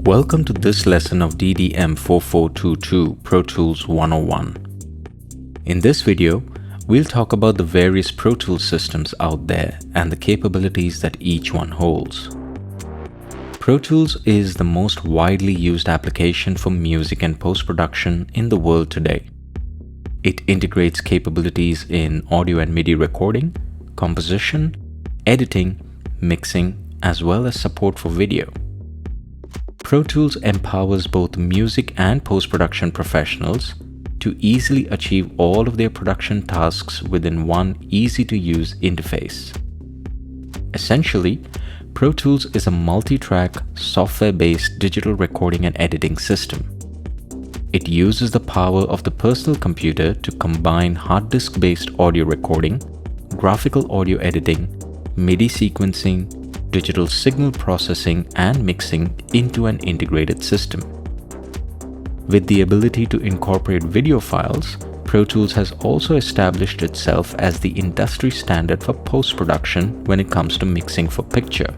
Welcome to this lesson of DDM4422 Pro Tools 101. In this video, we'll talk about the various Pro Tools systems out there and the capabilities that each one holds. Pro Tools is the most widely used application for music and post-production in the world today. It integrates capabilities in audio and MIDI recording, composition, editing, mixing, as well as support for video. Pro Tools empowers both music and post-production professionals to easily achieve all of their production tasks within one easy-to-use interface. Essentially, Pro Tools is a multi-track, software-based digital recording and editing system. It uses the power of the personal computer to combine hard disk-based audio recording, graphical audio editing, MIDI sequencing, digital signal processing and mixing into an integrated system. With the ability to incorporate video files, Pro Tools has also established itself as the industry standard for post-production when it comes to mixing for picture.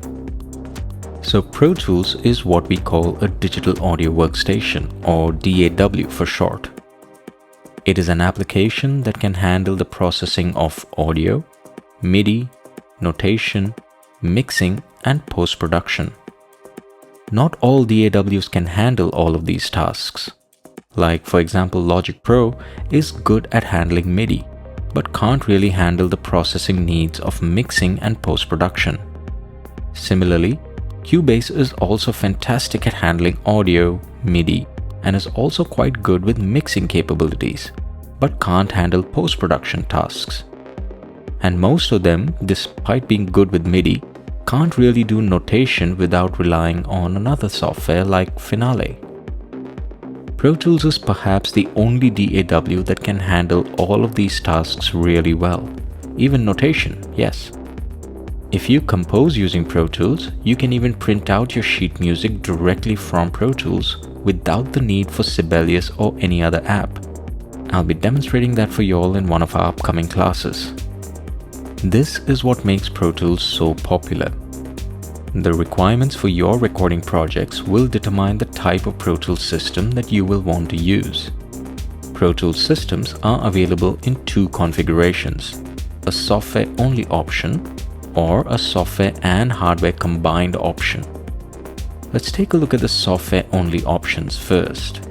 So Pro Tools is what we call a digital audio workstation, or DAW for short. It is an application that can handle the processing of audio, MIDI, notation, mixing, and post-production. Not all DAWs can handle all of these tasks. Like, for example, Logic Pro is good at handling MIDI, but can't really handle the processing needs of mixing and post-production. Similarly, Cubase is also fantastic at handling audio, MIDI, and is also quite good with mixing capabilities, but can't handle post-production tasks. And most of them, despite being good with MIDI, can't really do notation without relying on another software like Finale. Pro Tools is perhaps the only DAW that can handle all of these tasks really well. Even notation, yes. If you compose using Pro Tools, you can even print out your sheet music directly from Pro Tools without the need for Sibelius or any other app. I'll be demonstrating that for you all in one of our upcoming classes. This is what makes Pro Tools so popular. The requirements for your recording projects will determine the type of Pro Tools system that you will want to use. Pro Tools systems are available in two configurations, a software-only option or a software and hardware combined option. Let's take a look at the software-only options first.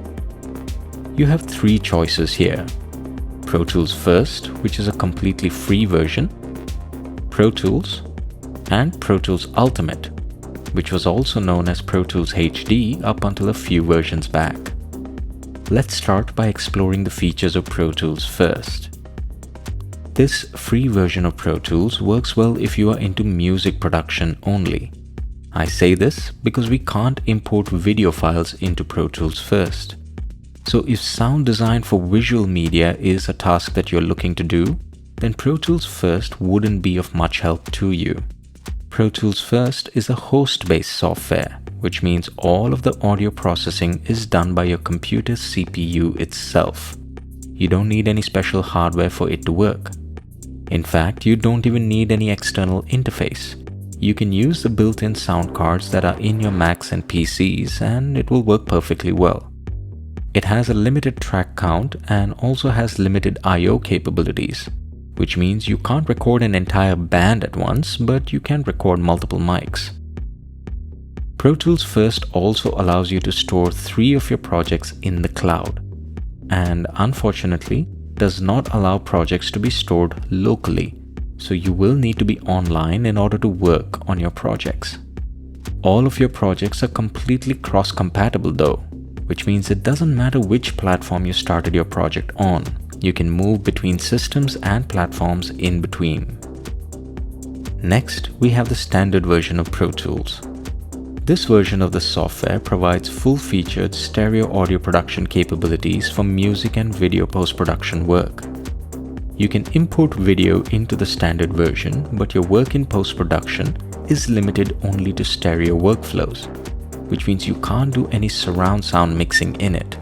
You have three choices here: Pro Tools First, which is a completely free version, Pro Tools, and Pro Tools Ultimate, which was also known as Pro Tools HD up until a few versions back. Let's start by exploring the features of Pro Tools First. This free version of Pro Tools works well if you are into music production only. I say this because we can't import video files into Pro Tools First. So if sound design for visual media is a task that you're looking to do, then Pro Tools First wouldn't be of much help to you. Pro Tools First is a host-based software, which means all of the audio processing is done by your computer's CPU itself. You don't need any special hardware for it to work. In fact, you don't even need any external interface. You can use the built-in sound cards that are in your Macs and PCs, and it will work perfectly well. It has a limited track count and also has limited I/O capabilities, which means you can't record an entire band at once, but you can record multiple mics. Pro Tools First also allows you to store 3 of your projects in the cloud, and unfortunately does not allow projects to be stored locally, so you will need to be online in order to work on your projects. All of your projects are completely cross-compatible though, which means it doesn't matter which platform you started your project on. You can move between systems and platforms in between. Next, we have the standard version of Pro Tools. This version of the software provides full-featured stereo audio production capabilities for music and video post-production work. You can import video into the standard version, but your work in post-production is limited only to stereo workflows, which means you can't do any surround sound mixing in it.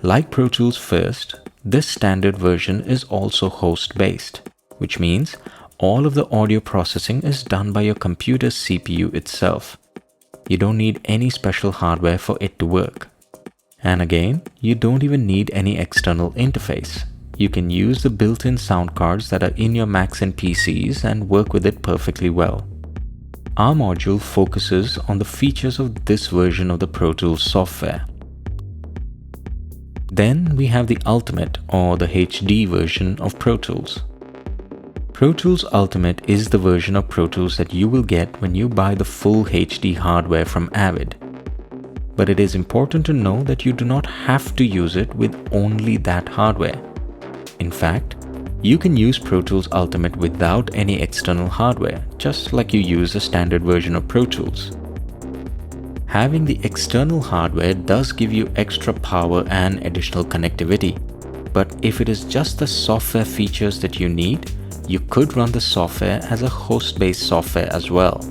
Like Pro Tools First, this standard version is also host-based, which means all of the audio processing is done by your computer's CPU itself. You don't need any special hardware for it to work. And again, you don't even need any external interface. You can use the built-in sound cards that are in your Macs and PCs and work with it perfectly well. Our module focuses on the features of this version of the Pro Tools software. Then we have the Ultimate or the HD version of Pro Tools. Pro Tools Ultimate is the version of Pro Tools that you will get when you buy the full HD hardware from Avid. But it is important to know that you do not have to use it with only that hardware. In fact, you can use Pro Tools Ultimate without any external hardware, just like you use a standard version of Pro Tools. Having the external hardware does give you extra power and additional connectivity, but if it is just the software features that you need, you could run the software as a host-based software as well.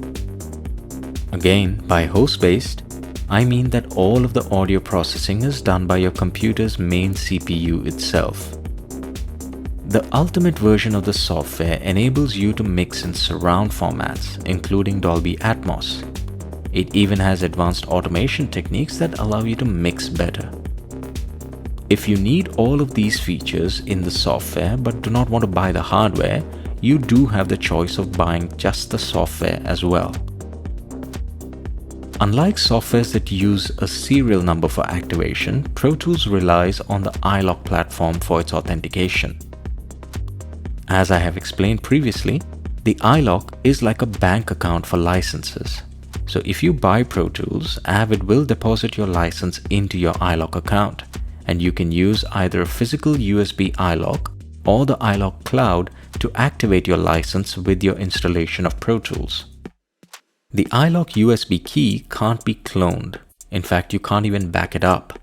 Again, by host-based, I mean that all of the audio processing is done by your computer's main CPU itself. The Ultimate version of the software enables you to mix in surround formats, including Dolby Atmos. It even has advanced automation techniques that allow you to mix better. If you need all of these features in the software but do not want to buy the hardware, you do have the choice of buying just the software as well. Unlike softwares that use a serial number for activation, Pro Tools relies on the iLok platform for its authentication. As I have explained previously, the iLok is like a bank account for licenses. So if you buy Pro Tools, Avid will deposit your license into your iLok account, and you can use either a physical USB iLok or the iLok Cloud to activate your license with your installation of Pro Tools. The iLok USB key can't be cloned. In fact, you can't even back it up.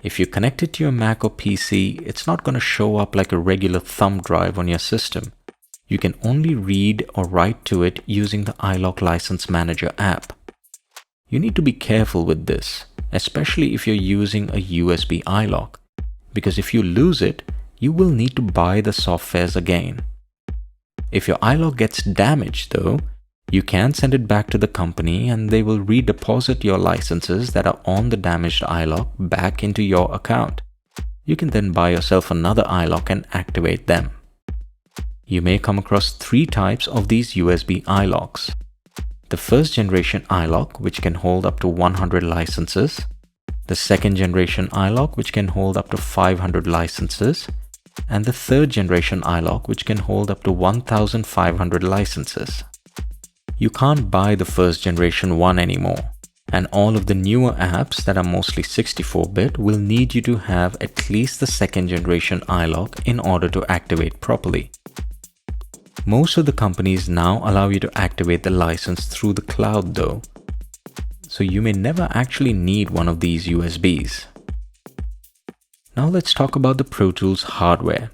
If you connect it to your Mac or PC, it's not going to show up like a regular thumb drive on your system. You can only read or write to it using the iLok License Manager app. You need to be careful with this, especially if you're using a USB iLok, because if you lose it, you will need to buy the softwares again. If your iLok gets damaged though, you can send it back to the company and they will redeposit your licenses that are on the damaged iLok back into your account. You can then buy yourself another iLok and activate them. You may come across 3 types of these USB iLoks. The first generation iLok, which can hold up to 100 licenses. The second generation iLok, which can hold up to 500 licenses. And the third generation iLok, which can hold up to 1,500 licenses. You can't buy the first generation one anymore, and all of the newer apps that are mostly 64-bit will need you to have at least the second generation iLok in order to activate properly. Most of the companies now allow you to activate the license through the cloud though, so you may never actually need one of these USBs. Now let's talk about the Pro Tools hardware.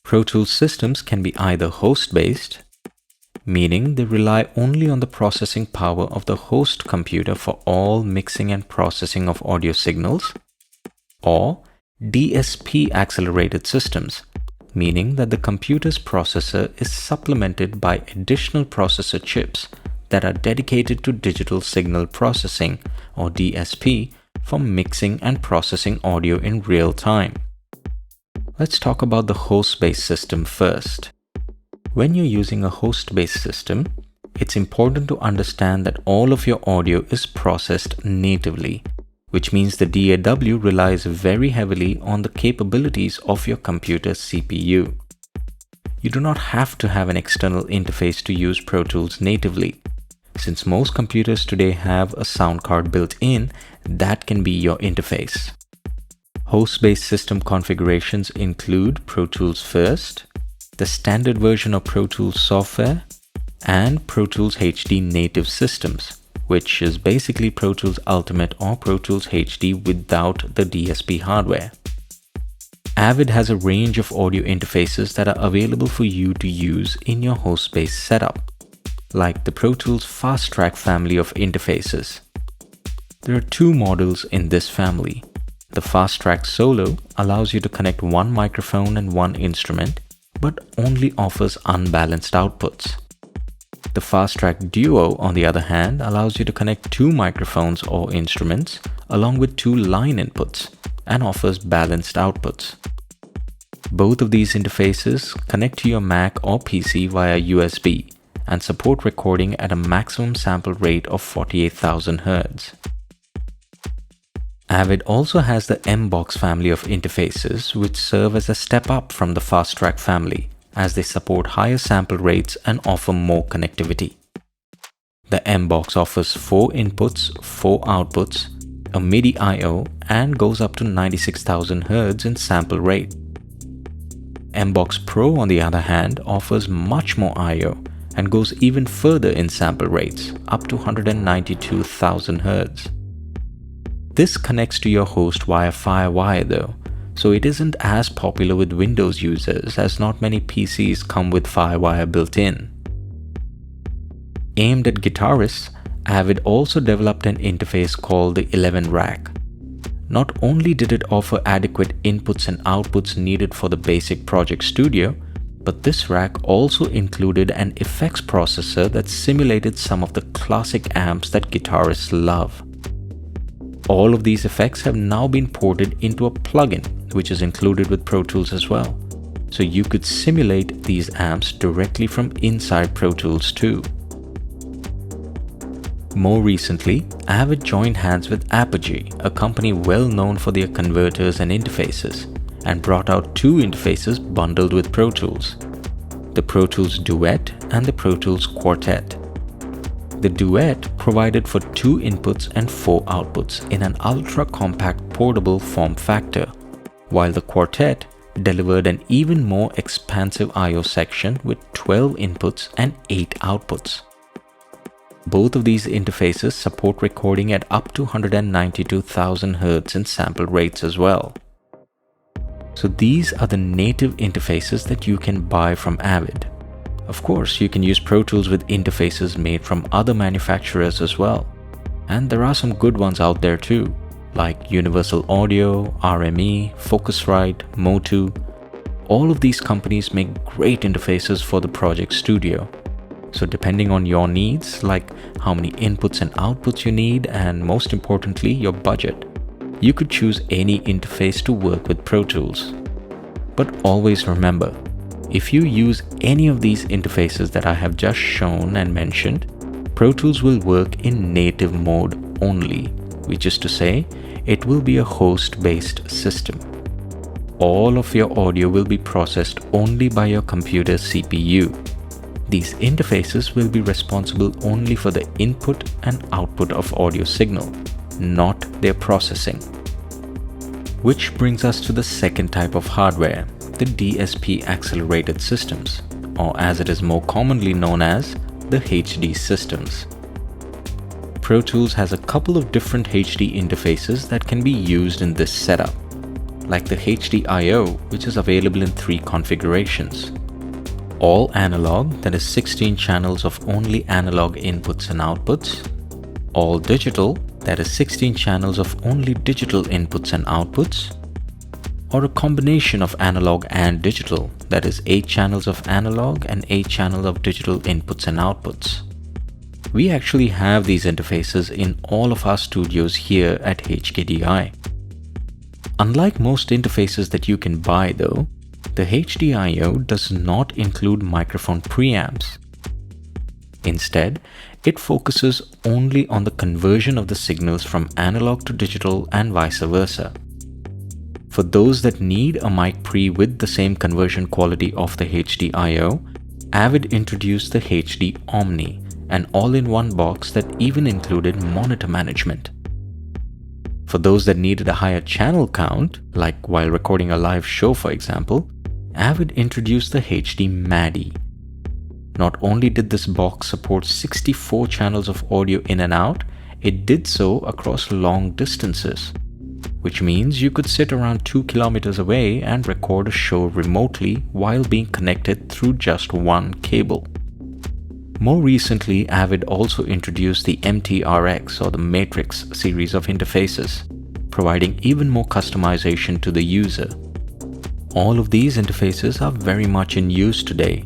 Pro Tools systems can be either host-based, meaning they rely only on the processing power of the host computer for all mixing and processing of audio signals, or DSP accelerated systems, meaning that the computer's processor is supplemented by additional processor chips that are dedicated to digital signal processing, or DSP, for mixing and processing audio in real time. Let's talk about the host-based system first. When you're using a host-based system, it's important to understand that all of your audio is processed natively, which means the DAW relies very heavily on the capabilities of your computer's CPU. You do not have to have an external interface to use Pro Tools natively. Since most computers today have a sound card built in, that can be your interface. Host-based system configurations include Pro Tools First, the standard version of Pro Tools software, and Pro Tools HD native systems, which is basically Pro Tools Ultimate or Pro Tools HD without the DSP hardware. Avid has a range of audio interfaces that are available for you to use in your host-based setup, like the Pro Tools Fast Track family of interfaces. There are 2 models in this family. The Fast Track Solo allows you to connect one microphone and one instrument, but only offers unbalanced outputs. The Fast Track Duo, on the other hand, allows you to connect two microphones or instruments along with two line inputs and offers balanced outputs. Both of these interfaces connect to your Mac or PC via USB and support recording at a maximum sample rate of 48,000 Hz. Avid also has the M-Box family of interfaces, which serve as a step up from the Fast Track family, as they support higher sample rates and offer more connectivity. The M-Box offers 4 inputs, 4 outputs, a MIDI I/O, and goes up to 96,000 Hz in sample rate. M-Box Pro, on the other hand, offers much more I/O and goes even further in sample rates, up to 192,000 Hz. This connects to your host via FireWire though, so it isn't as popular with Windows users as not many PCs come with FireWire built in. Aimed at guitarists, Avid also developed an interface called the 11 Rack. Not only did it offer adequate inputs and outputs needed for the basic Project Studio, but this rack also included an effects processor that simulated some of the classic amps that guitarists love. All of these effects have now been ported into a plugin, which is included with Pro Tools as well. So you could simulate these amps directly from inside Pro Tools too. More recently, Avid joined hands with Apogee, a company well known for their converters and interfaces, and brought out 2 interfaces bundled with Pro Tools: the Pro Tools Duet and the Pro Tools Quartet. The Duet provided for 2 inputs and 4 outputs in an ultra-compact portable form factor, while the Quartet delivered an even more expansive I/O section with 12 inputs and 8 outputs. Both of these interfaces support recording at up to 192,000 Hz in sample rates as well. So these are the native interfaces that you can buy from Avid. Of course, you can use Pro Tools with interfaces made from other manufacturers as well. And there are some good ones out there too, like Universal Audio, RME, Focusrite, Motu. All of these companies make great interfaces for the Project Studio. So depending on your needs, like how many inputs and outputs you need, and most importantly, your budget, you could choose any interface to work with Pro Tools. But always remember, if you use any of these interfaces that I have just shown and mentioned, Pro Tools will work in native mode only, which is to say, it will be a host-based system. All of your audio will be processed only by your computer's CPU. These interfaces will be responsible only for the input and output of audio signal, not their processing. Which brings us to the second type of hardware, the DSP accelerated systems, or as it is more commonly known as, the HD systems. Pro Tools has a couple of different HD interfaces that can be used in this setup, like the HD I/O, which is available in 3 configurations. All analog, that is 16 channels of only analog inputs and outputs. All digital, that is 16 channels of only digital inputs and outputs. Or a combination of analog and digital, that is 8 channels of analog and 8 channels of digital inputs and outputs. We actually have these interfaces in all of our studios here at HKDI. Unlike most interfaces that you can buy though, the HD I/O does not include microphone preamps. Instead, it focuses only on the conversion of the signals from analog to digital and vice versa. For those that need a mic pre with the same conversion quality of the HD I/O, Avid introduced the HD Omni, an all-in-one box that even included monitor management. For those that needed a higher channel count, like while recording a live show for example, Avid introduced the HD MADI. Not only did this box support 64 channels of audio in and out, it did so across long distances, which means you could sit around 2 kilometers away and record a show remotely while being connected through just one cable. More recently, Avid also introduced the MTRX or the Matrix series of interfaces, providing even more customization to the user. All of these interfaces are very much in use today.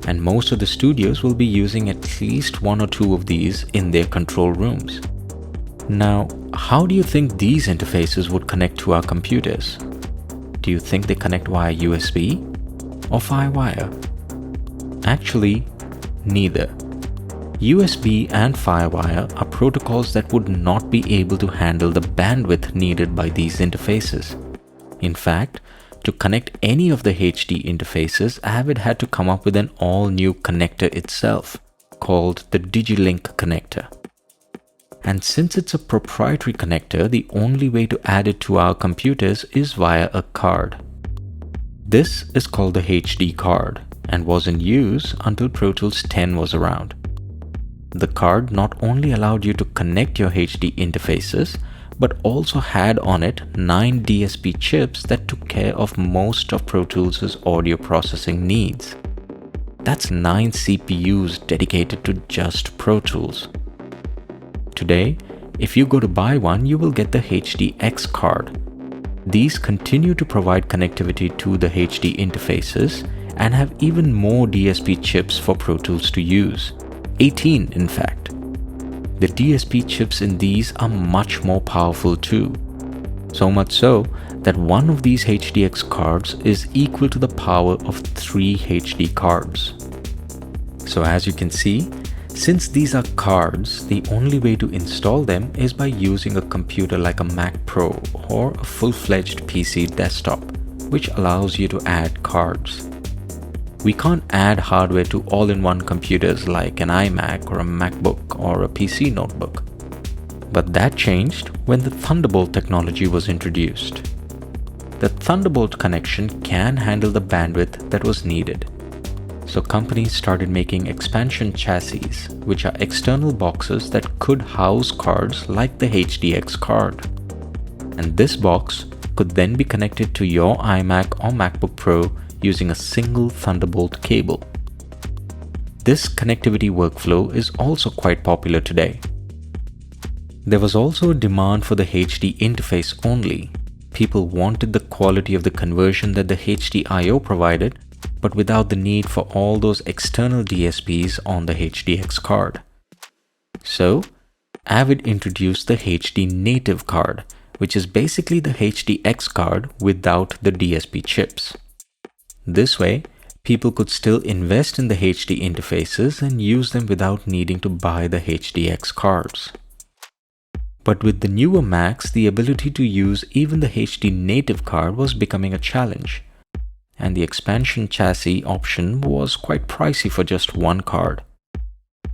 and most of the studios will be using at least one or two of these in their control rooms. Now, how do you think these interfaces would connect to our computers? Do you think they connect via USB or FireWire? Actually, neither. USB and FireWire are protocols that would not be able to handle the bandwidth needed by these interfaces. In fact, to connect any of the HD interfaces, Avid had to come up with an all-new connector itself, called the DigiLink connector. And since it's a proprietary connector, the only way to add it to our computers is via a card. This is called the HD card and was in use until Pro Tools 10 was around. The card not only allowed you to connect your HD interfaces, but also had on it 9 DSP chips that took care of most of Pro Tools' audio processing needs. That's 9 CPUs dedicated to just Pro Tools. Today, if you go to buy one, you will get the HDX card. These continue to provide connectivity to the HD interfaces and have even more DSP chips for Pro Tools to use. 18 in fact. The DSP chips in these are much more powerful too. So much so that one of these HDX cards is equal to the power of 3 HD cards. So as you can see, since these are cards, the only way to install them is by using a computer like a Mac Pro or a full-fledged PC desktop, which allows you to add cards. We can't add hardware to all-in-one computers like an iMac or a MacBook or a PC notebook. But that changed when the Thunderbolt technology was introduced. The Thunderbolt connection can handle the bandwidth that was needed. So companies started making expansion chassis, which are external boxes that could house cards like the HDX card. And this box could then be connected to your iMac or MacBook Pro using a single Thunderbolt cable. This connectivity workflow is also quite popular today. There was also a demand for the HD interface only. People wanted the quality of the conversion that the HD I/O provided, but without the need for all those external DSPs on the HDX card. So, Avid introduced the HD native card, which is basically the HDX card without the DSP chips. This way, people could still invest in the HD interfaces and use them without needing to buy the HDX cards. But with the newer Macs, the ability to use even the HD native card was becoming a challenge, and the expansion chassis option was quite pricey for just one card.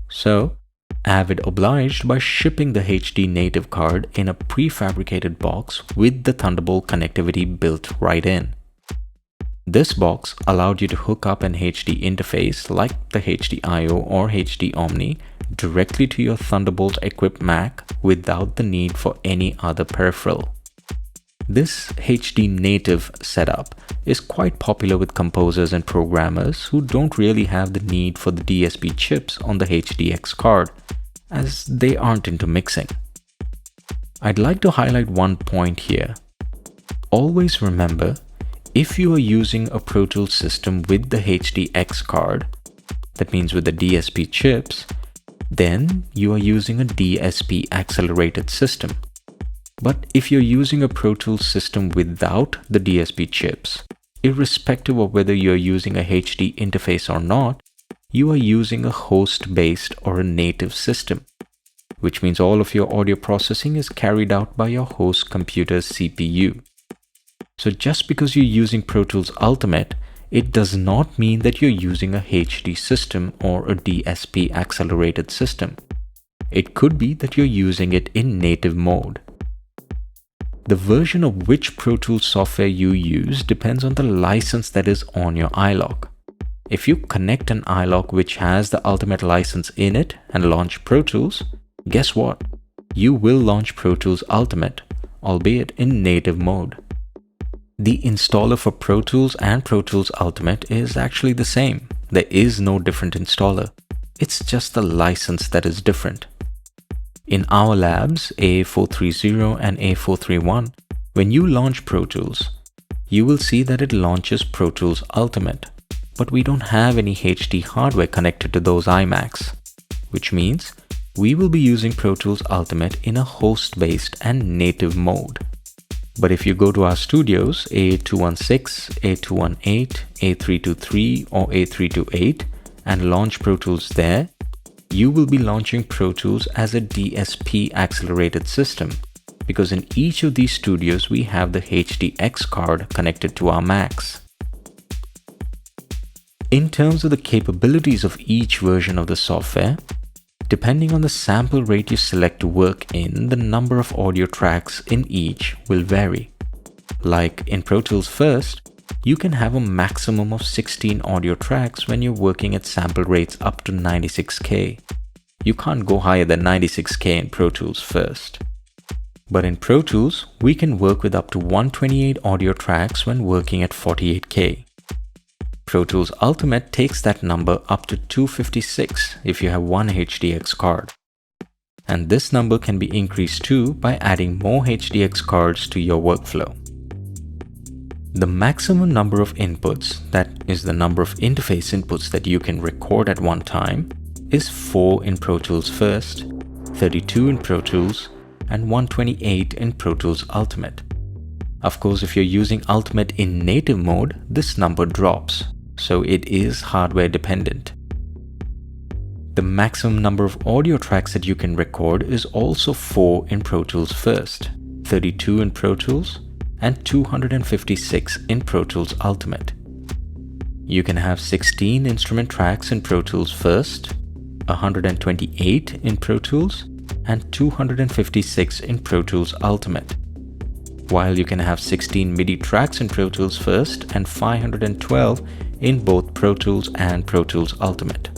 So, Avid obliged by shipping the HD native card in a prefabricated box with the Thunderbolt connectivity built right in. This box allowed you to hook up an HD interface like the HD I/O or HD Omni directly to your Thunderbolt equipped Mac without the need for any other peripheral. This HD native setup is quite popular with composers and programmers who don't really have the need for the DSP chips on the HDX card, as they aren't into mixing. I'd like to highlight one point here. Always remember, if you are using a Pro Tools system with the HDX card, that means with the DSP chips, then you are using a DSP accelerated system. But if you're using a Pro Tools system without the DSP chips, irrespective of whether you're using a HD interface or not, you are using a host-based or a native system, which means all of your audio processing is carried out by your host computer's CPU. So just because you're using Pro Tools Ultimate, it does not mean that you're using a HD system or a DSP accelerated system. It could be that you're using it in native mode. The version of which Pro Tools software you use depends on the license that is on your iLok. If you connect an iLok which has the Ultimate license in it and launch Pro Tools, guess what? You will launch Pro Tools Ultimate, albeit in native mode. The installer for Pro Tools and Pro Tools Ultimate is actually the same. There is no different installer. It's just the license that is different. In our labs, A430 and A431, when you launch Pro Tools, you will see that it launches Pro Tools Ultimate. but we don't have any HD hardware connected to those iMacs, which means we will be using Pro Tools Ultimate in a host-based and native mode. But if you go to our studios, A216, A218, A323 or A328 and launch Pro Tools there, you will be launching Pro Tools as a DSP accelerated system, because in each of these studios we have the HDX card connected to our Macs. In terms of the capabilities of each version of the software, depending on the sample rate you select to work in, the number of audio tracks in each will vary. Like in Pro Tools First, you can have a maximum of 16 audio tracks when you're working at sample rates up to 96K. You can't go higher than 96K in Pro Tools First. But in Pro Tools, we can work with up to 128 audio tracks when working at 48K. Pro Tools Ultimate takes that number up to 256 if you have one HDX card. And this number can be increased too by adding more HDX cards to your workflow. The maximum number of inputs, that is the number of interface inputs that you can record at one time, is 4 in Pro Tools First, 32 in Pro Tools, and 128 in Pro Tools Ultimate. Of course, if you're using Ultimate in native mode, this number drops, so it is hardware dependent. The maximum number of audio tracks that you can record is also 4 in Pro Tools First, 32 in Pro Tools, and 256 in Pro Tools Ultimate. You can have 16 instrument tracks in Pro Tools First, 128 in Pro Tools, and 256 in Pro Tools Ultimate, while you can have 16 MIDI tracks in Pro Tools First and 512 in both Pro Tools and Pro Tools Ultimate.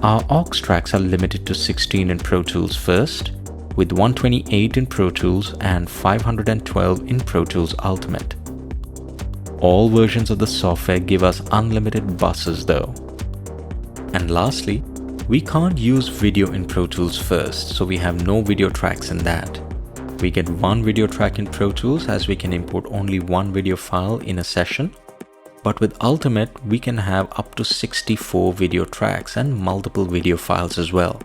Our aux tracks are limited to 16 in Pro Tools First, with 128 in Pro Tools and 512 in Pro Tools Ultimate. All versions of the software give us unlimited buses though. And lastly, we can't use video in Pro Tools First, so we have no video tracks in that. We get one video track in Pro Tools as we can import only one video file in a session. But with Ultimate, we can have up to 64 video tracks and multiple video files as well.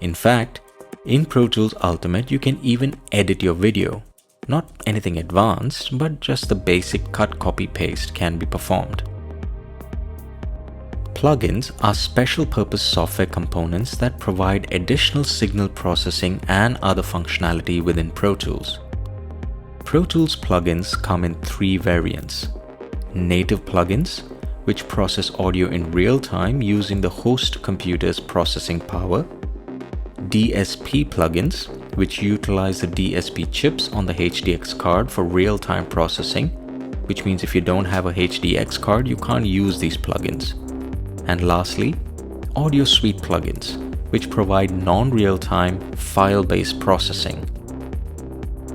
In fact, in Pro Tools Ultimate, you can even edit your video. Not anything advanced, but just the basic cut, copy, paste can be performed. Plugins are special purpose software components that provide additional signal processing and other functionality within Pro Tools. Pro Tools plugins come in 3 variants. Native plugins, which process audio in real time using the host computer's processing power. DSP plugins, which utilize the DSP chips on the HDX card for real-time processing, which means if you don't have a HDX card, you can't use these plugins. And lastly, Audio Suite plugins, which provide non-real-time file-based processing.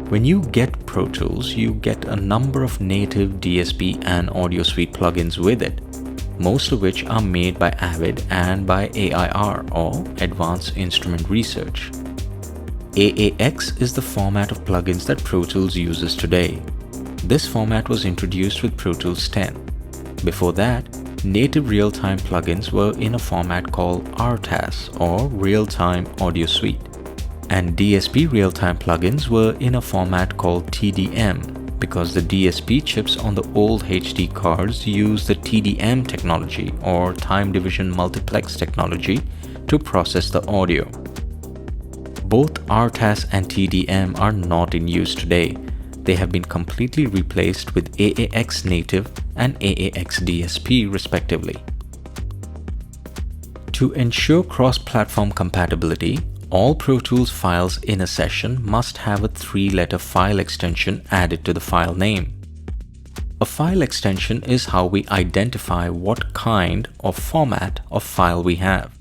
When you get Pro Tools, you get a number of native DSP and Audio Suite plugins with it, most of which are made by Avid and by AIR, or Advanced Instrument Research. AAX is the format of plugins that Pro Tools uses today. This format was introduced with Pro Tools 10. Before that, native real-time plugins were in a format called RTAS, or Real-Time Audio Suite, and DSP real-time plugins were in a format called TDM, because the DSP chips on the old HD cards use the TDM technology, or time division multiplex technology, to process the audio. Both RTAS and TDM are not in use today. They have been completely replaced with AAX native and AAX DSP respectively. To ensure cross-platform compatibility, all Pro Tools files in a session must have a 3-letter file extension added to the file name. A file extension is how we identify what kind or format of file we have.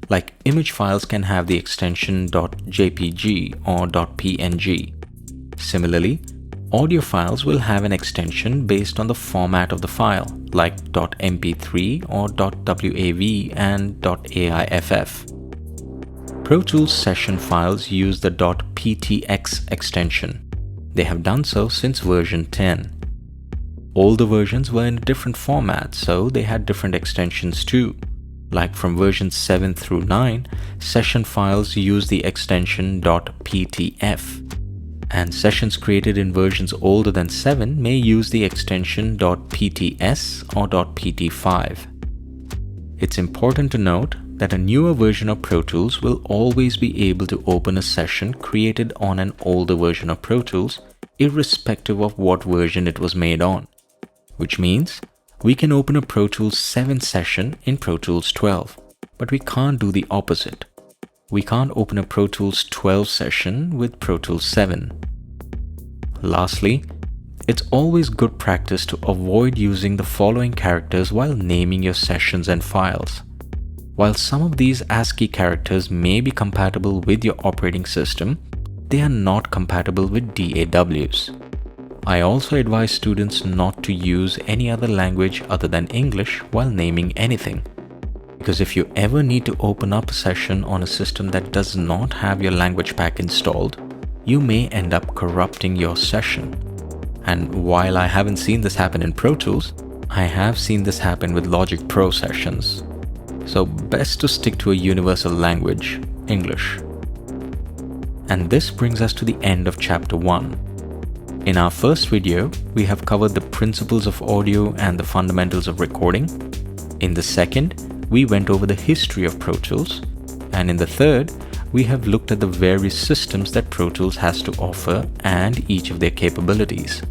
Like image files can have the extension .jpg or .png. Similarly, audio files will have an extension based on the format of the file, like .mp3 or .wav and .aiff. Pro Tools session files use the .ptx extension. They have done so since version 10. Older versions were in a different format, so they had different extensions too. Like from versions 7 through 9, session files use the extension .ptf, and sessions created in versions older than 7 may use the extension .pts or .pt5. It's important to note that a newer version of Pro Tools will always be able to open a session created on an older version of Pro Tools, irrespective of what version it was made on. Which means we can open a Pro Tools 7 session in Pro Tools 12, but we can't do the opposite. We can't open a Pro Tools 12 session with Pro Tools 7. Lastly, it's always good practice to avoid using the following characters while naming your sessions and files. While some of these ASCII characters may be compatible with your operating system, they are not compatible with DAWs. I also advise students not to use any other language other than English while naming anything. Because if you ever need to open up a session on a system that does not have your language pack installed, you may end up corrupting your session. And while I haven't seen this happen in Pro Tools, I have seen this happen with Logic Pro sessions. So best to stick to a universal language, English. And this brings us to the end of Chapter 1. In our first video, we have covered the principles of audio and the fundamentals of recording. In the second, we went over the history of Pro Tools. And in the third, we have looked at the various systems that Pro Tools has to offer and each of their capabilities.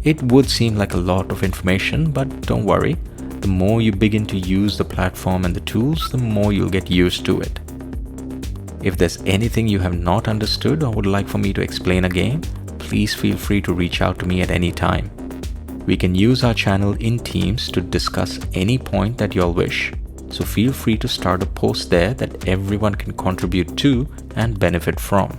It would seem like a lot of information, but don't worry. The more you begin to use the platform and the tools, the more you'll get used to it. If there's anything you have not understood or would like for me to explain again, please feel free to reach out to me at any time. We can use our channel in Teams to discuss any point that you'll wish, so feel free to start a post there that everyone can contribute to and benefit from.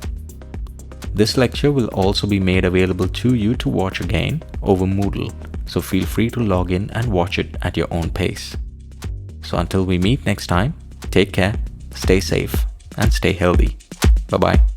This lecture will also be made available to you to watch again over Moodle, so feel free to log in and watch it at your own pace. So until we meet next time, take care, stay safe, and stay healthy. Bye-bye.